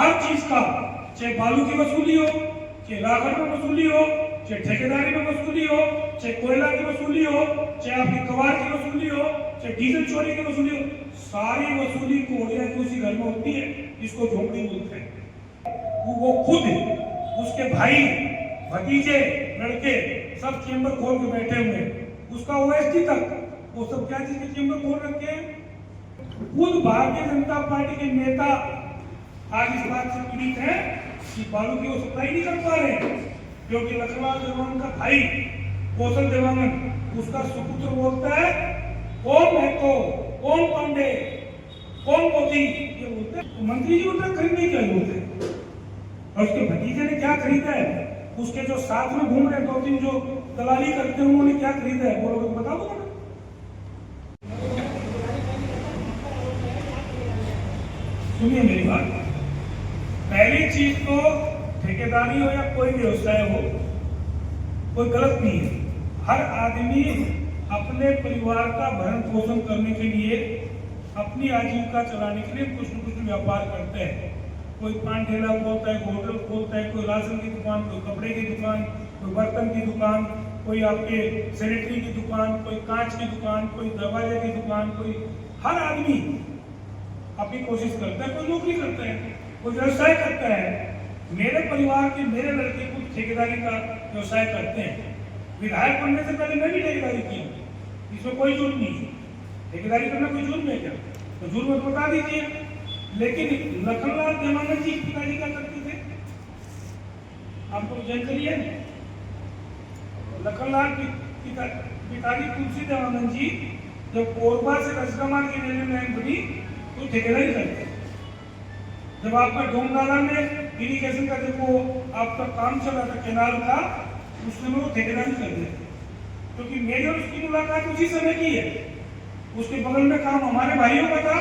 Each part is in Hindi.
हर चीज का, चाहे बालू की वसूली हो, चाहे राखड़ में वसूली हो, चाहे ठेकेदारी में वसूली हो, चाहे कोयला की वसूली हो, चाहे आपकी कबाड़ की वसूली हो, चाहे डीजल चोरी की वसूली हो, सारी वसूली कोड़िया की उसी घर में होती है, इसको झोपड़ी बोलते हैं। वो खुद, उसके भाई, भतीजे, लड़के सब चेंबर खोल के बैठे हुए हैं। उसका ओएसडी तक वो सब क्या चीज के चेंबर खोल रखे हैं। खुद भारतीय जनता पार्टी के नेता आज इस बात से पीड़ित है कि बालू की वो सप्लाई नहीं कर पा रहे, क्योंकि लखनलाल देवांगन का भाई कौशल देवांगन उसका सुपुत्र बोलता है कौन महतो, कौन पांडे, कौन मोदी, ये बोलते हैं। तो मंत्री जी उल्टा खरीदने क्या बोलते हैं। और उसके भतीजे ने क्या खरीदा है, उसके जो साथ में घूम रहे दो तीन जो दलाली करते हैं उन्होंने क्या खरीदा है, बोलोगे तो बता दो। सुनिए मेरी बात, पहली चीज तो ठेकेदारी हो या कोई व्यवसाय हो, कोई गलत नहीं है। हर आदमी अपने परिवार का भरण पोषण करने के लिए, अपनी आजीविका चलाने के लिए कुछ न कुछ व्यापार करते हैं। कोई पान ठेला खोलता है, होटल खोलता है, कोई राशन की दुकान, कोई कपड़े की दुकान, कोई बर्तन की दुकान, कोई आपके सैनिटरी की दुकान, कोई कांच की दुकान, कोई दरवाजे की दुकान, कोई हर आदमी अपनी कोशिश करता है। कोई नौकरी करता है, कोई व्यवसाय करता है। मेरे परिवार के मेरे लड़के कुछ ठेकेदारी का व्यवसाय करते हैं। विधायक बनने से पहले मैं भी ठेकेदारी की, इसमें कोई जुर्म नहीं है। ठेकेदारी करना कोई जुर्म है क्या? तो जुर्म तो बता दीजिए। लेकिन लखनलाल देवांगन जी पिताजी क्या करते थे, आपको जानकारी है? लखनलाल पिताजी तुलसी देवांगन जी जब कोरबा से रजगमा की रेलवे लाइन बनी तो ठेकेदारी करते। जब आपका डोमनाला में इरिगेशन का देखो आपका काम चल रहा था केनाल का, उस समय वो ठेकेदारी करते थे। क्योंकि मेरी और उसकी मुलाकात उसी समय की है। उसके बगल में काम हमारे भाइयों का था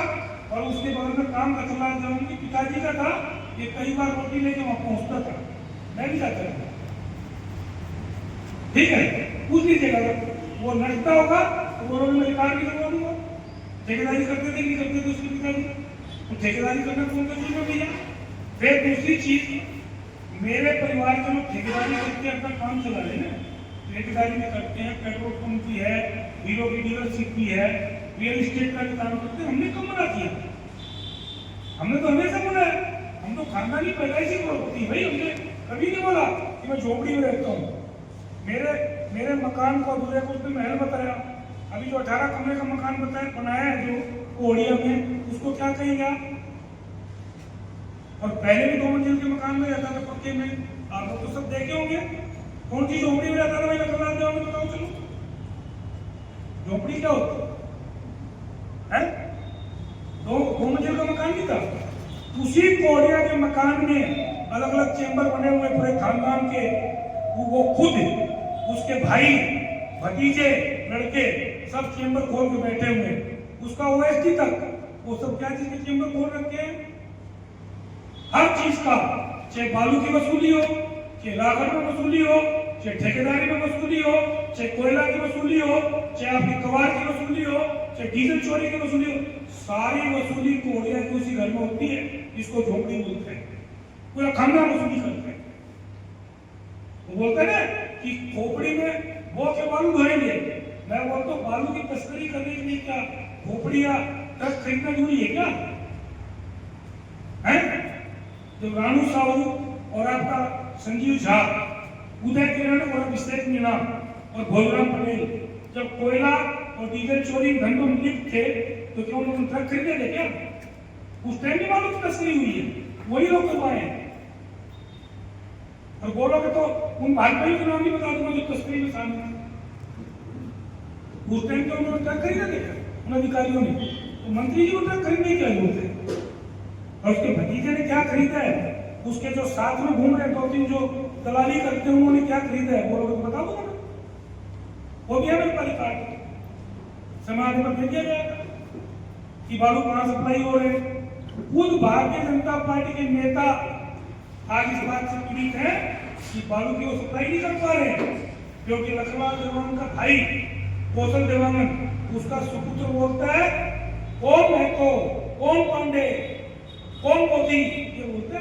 और उसके बगल में काम लखनलाल देवांगन के पिताजी का था। ये कई बार रोटी लेके वहां पहुंचता था, मैं भी जाता था। ठीक है, पूछ लीजिएगा, वो नचता होगा तो वो रोड में रिकॉर्ड भी करवा दूंगा। ठेकेदारी करते थे कि करते थे उसके पिताजी, तो ठेकेदारी करना कौन सा चीज है भैया। फिर दूसरी चीज, मेरे परिवार के लोग ठेकेदारी करके अपना काम चला रहे हैं। ठेकेदारी में करते हैं, पेट्रोल पंप भी है, हीरो की डीलरशिप भी है, रियल एस्टेट का भी काम करते हैं। हमने कब मना किया? हमने तो हमेशा मना है। हम तो खानदानी पैदाइशी होती भाई, हमने कभी नहीं बोला कि मैं झोपड़ी में रहता हूँ। मेरे मकान को दूसरे को उसने महल बताया। अभी जो 18 कमरे का मकान बनाया है जो कोड़िया में, उसको क्या कहेंगे आप? और पहले भी 2 मंजिल के मकान में रहता था पक्के में, आप लोग तो सब देखे होंगे। कौन सी झोपड़ी में रहता था भाई लखनलाल देवांगन, बताओ चलो। झोपड़ी क्या होती है? 2 मंजिल का मकान नहीं था। उसी कोड़िया के मकान में अलग अलग चेंबर बने हुए पूरे खानदान के। वो खुद, उसके भाई, भतीजे, लड़के सब चेंबर खोल के बैठे हुए हैं। उसका ओएसडी तक वो सब क्या चीज के चेंबर खोल रखे हैं। हर चीज का, चाहे बालू की वसूली हो, चाहे राखड़ में वसूली हो, चाहे ठेकेदारी में वसूली हो, चाहे कोयला की वसूली हो, चाहे आपकी कबाड़ की वसूली हो, चाहे डीजल चोरी की वसूली हो, सारी वसूली कोड़िया की उसी घर में होती है, इसको झोपड़ी बोलते हैं। पूरा खानदान वसूली करते हैं। वो बोलते हैं ना कि खोपड़ी में वो के बालू धोएंगे। मैं बोलता हूँ बालू की तस्करी करने के लिए क्या खोपड़िया ट्रक खरीदना जरूरी है क्या? है? जब रानू साहू और आपका संजीव झा, उदय किरण और अभिषेक मीणा और भोजराम पटेल जब कोयला और डीजल चोरी धंधों में लिप्त थे तो क्या उन्होंने ट्रक खरीदे थे क्या? उस टाइम भी बालू की तस्करी हुई है, वही लोग करवाए हैं। और बोलोगे तो उन भाजपाइयों के नाम भी बता दूंगा जो तस्करी में शामिल है। उस टाइम तो उन्होंने ट्रक खरीदा देखा उन अधिकारियों ने, तो मंत्री जी को ट्रक खरीदने क्या बोलते। और उसके भतीजे ने क्या खरीदा है, उसके जो साथ में घूम रहे 2-3 जो दलाली करते हैं उन्होंने क्या खरीदा है, बोलोगे तो बता दूंगा। वो भी है मेरे पास रिकॉर्ड, समाज में दे दिया जाएगा कि बालू कहां सप्लाई हो रहे। खुद भारतीय जनता पार्टी के नेता आज इस बात से पीड़ित है कि बालू की वो सप्लाई नहीं कर पा रहे, क्योंकि लखनलाल देवांगन का भाई कौशल देवांगन उसका सुपुत्र बोलता है कौन महतो, कौन पांडे, कौन मोदी, ये बोलते हैं।